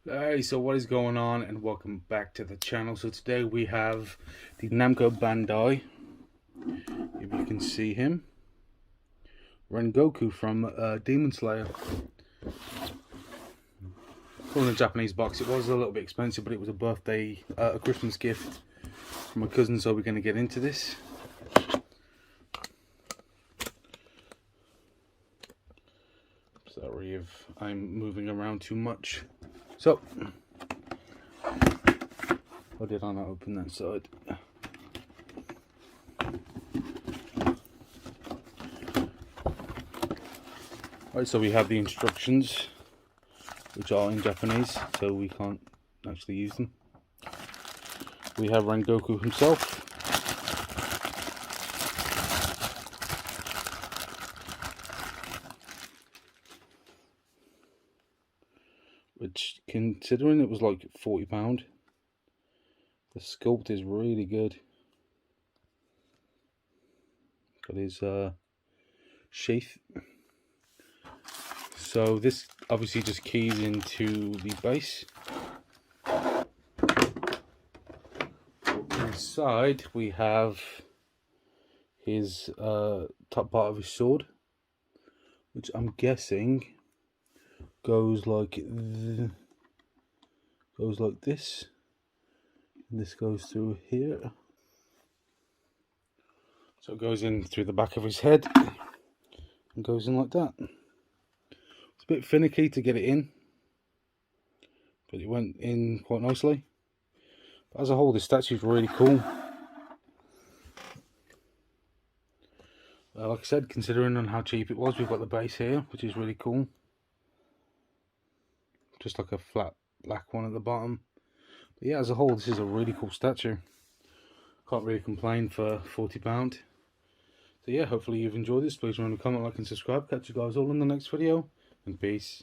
Hey, so what is going on, and welcome back to the channel. So today we have the Namco Bandai, if you can see him, Rengoku from Demon Slayer. All in a Japanese box. It was a little bit expensive, but it was a Christmas gift from my cousin, so we're going to get into this. Sorry if I'm moving around too much. So, or did I not open that side? Right, so we have the instructions, which are in Japanese, so we can't actually use them. We have Rengoku himself. Which, considering it was like £40, the sculpt is really good. Got his sheath. So this obviously just keys into the base. Inside we have his top part of his sword, which I'm guessing goes like this, and this goes through here. So it goes in through the back of his head and goes in like that. It's a bit finicky to get it in, but it went in quite nicely. But as a whole, this statue is really cool. Like I said, considering on how cheap it was, we've got the base here, which is really cool. Just like a flat black one at the bottom. But yeah, as a whole, this is a really cool statue. Can't really complain for £40. So yeah, hopefully you've enjoyed this. Please remember to comment, like and subscribe. Catch you guys all in the next video, and peace.